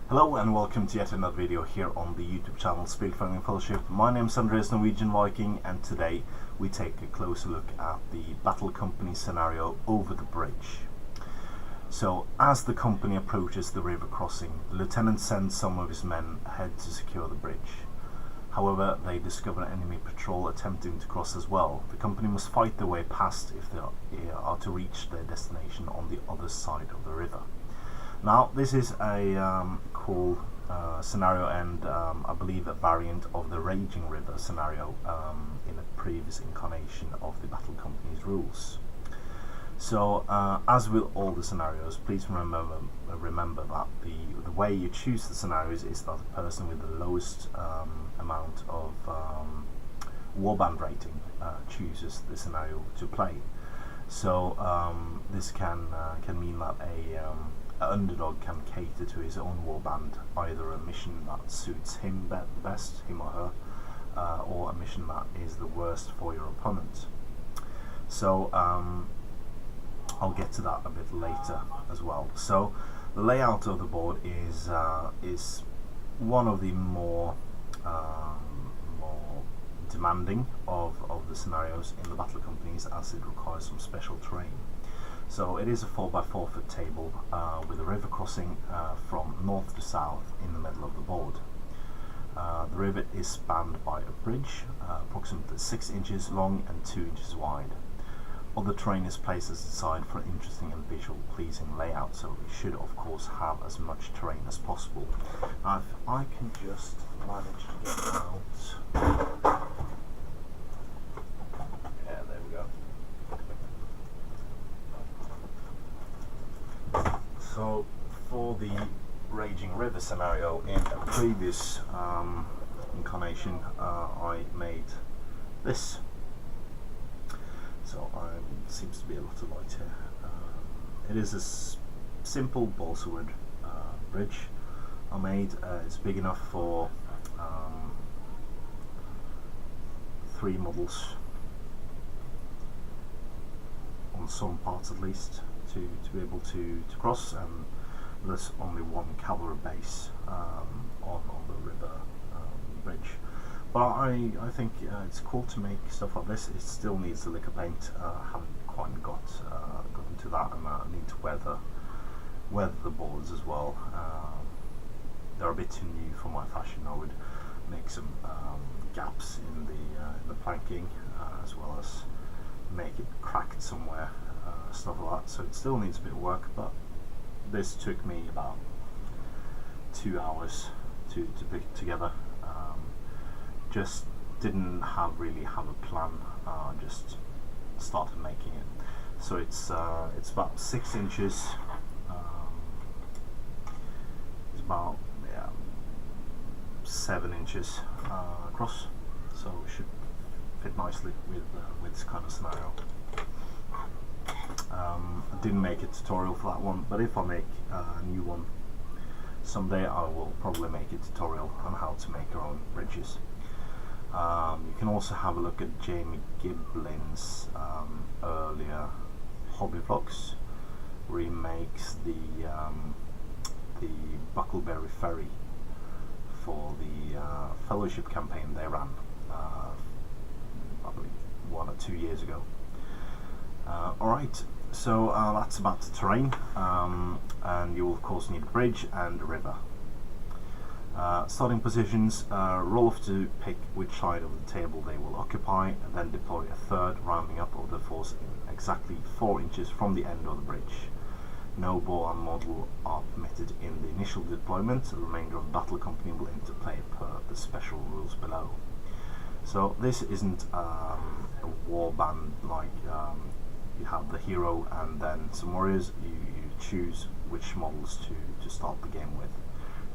Hello and welcome to yet another video here on the YouTube channel Spelfrämjande Fellowship. My name is Andreas Norwegian Viking, and today we take a closer look at the battle company scenario Over the Bridge. So as the company approaches the river crossing, the lieutenant sends some of his men ahead to secure the bridge. However, they discover an enemy patrol attempting to cross as well. The company must fight their way past if they are to reach their destination on the other side of the river. Now, this is a cool scenario, and I believe a variant of the Raging River scenario in a previous incarnation of the Battle Company's rules. So, as with all the scenarios, please remember that the way you choose the scenarios is that the person with the lowest amount of warband rating chooses the scenario to play. So this can mean that an underdog can cater to his own warband, either a mission that suits him best, him or her, or a mission that is the worst for your opponent. So I'll get to that a bit later as well. So the layout of the board is one of the more demanding of the scenarios in the battle companies, as it requires some special terrain. So it is a 4x4 foot table with a river crossing from north to south in the middle of the board. The river is spanned by a bridge approximately 6 inches long and 2 inches wide. All the terrain is placed aside for an interesting and visual pleasing layout, so we should of course have as much terrain as possible. Now, if I can just manage to get out. Yeah, there we go. So for the Raging River scenario in a previous incarnation, I made this. So it seems to be a lot of light here. It is a simple balsa wood bridge I made. It's big enough for 3 models, on some parts at least, to be able to cross, and there's only one cavalry base on the river bridge. But I think it's cool to make stuff like this. It still needs a lick of paint. Haven't quite gotten to that, and I need to weather the boards as well. They're a bit too new for my fashion. I would make some gaps in the planking, as well as make it cracked somewhere, stuff like that. So it still needs a bit of work, but this took me about 2 hours to put together. Just didn't really have a plan, just started making it. So it's about 6 inches, it's about 7 inches across, so it should fit nicely with this kind of scenario. I didn't make a tutorial for that one, but if I make a new one someday, I will probably make a tutorial on how to make your own bridges. You can also have a look at Jamie Giblin's earlier hobby vlogs, where he makes the Buckleberry Ferry for the Fellowship campaign they ran, I believe 1 or 2 years ago. Alright, so that's about the terrain, and you will of course need a bridge and a river. Starting positions, roll off to pick which side of the table they will occupy, and then deploy a third, rounding up of the force in exactly 4 inches from the end of the bridge. No ball and model are permitted in the initial deployment. The remainder of the battle company will interplay per the special rules below. So this isn't a warband like you have the hero and then some warriors. You choose which models to start the game with.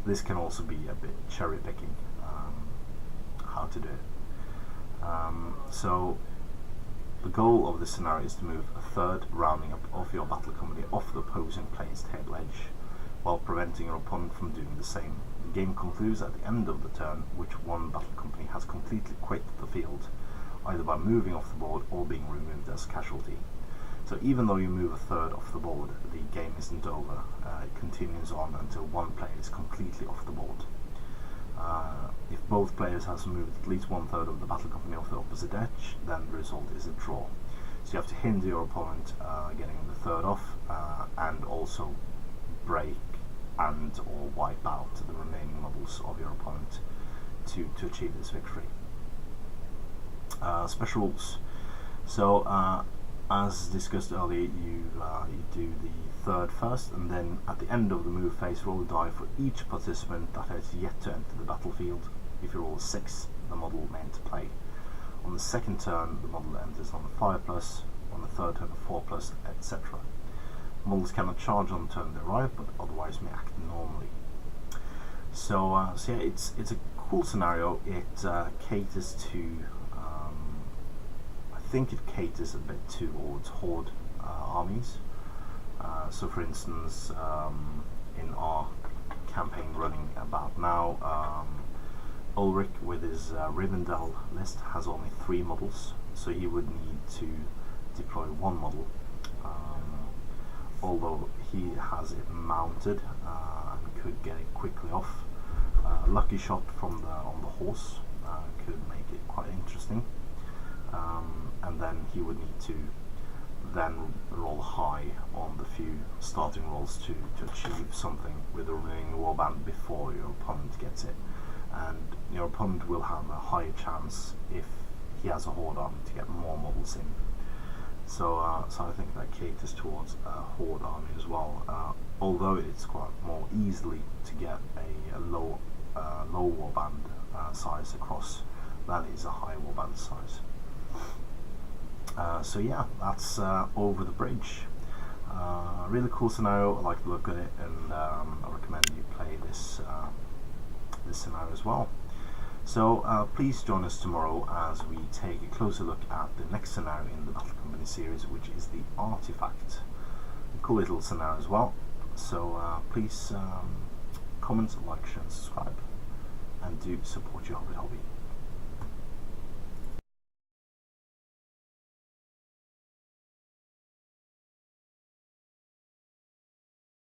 This can also be a bit cherry picking how to do it. So the goal of this scenario is to move a third, rounding up of your battle company off the opposing player's table edge, while preventing your opponent from doing the same. The game concludes at the end of the turn, which one battle company has completely quit the field, either by moving off the board or being removed as casualty. So even though you move a third off the board, the game isn't over. It continues on until one player is completely off the board. If both players has moved at least one third of the battle company off the opposite edge, then the result is a draw. So you have to hinder your opponent getting the third off, and also break and or wipe out the remaining models of your opponent to achieve this victory. Special rules. So as discussed earlier, you do the third first, and then at the end of the move phase, roll a die for each participant that has yet to enter the battlefield. If you roll a 6, the model may enter play. On the second turn, the model enters on a 5+, on the third turn a 4+, etc. Models cannot charge on the turn they arrive, but otherwise may act normally. So yeah, it's a cool scenario. It caters to, I think it caters a bit towards horde armies. So for instance, in our campaign running about now, Ulrich with his Rivendell list has only 3 models, so he would need to deploy 1 model. Although he has it mounted and could get it quickly off. Lucky shot from on the horse could make it quite interesting, and then he would need to then roll high on the few starting rolls to achieve something with the remaining warband before your opponent gets it, and your opponent will have a higher chance if he has a horde army to get more models in. So so I think that caters towards a horde army as well, although it's quite more easily to get a low warband size across than is a high warband size. So yeah, that's Over the Bridge. Really cool scenario. I like the look of it, and I recommend you play this scenario as well. So please join us tomorrow as we take a closer look at the next scenario in the Battle Company series, which is the Artifact. A cool little scenario as well. So please comment, like, share and subscribe, and do support your hobby.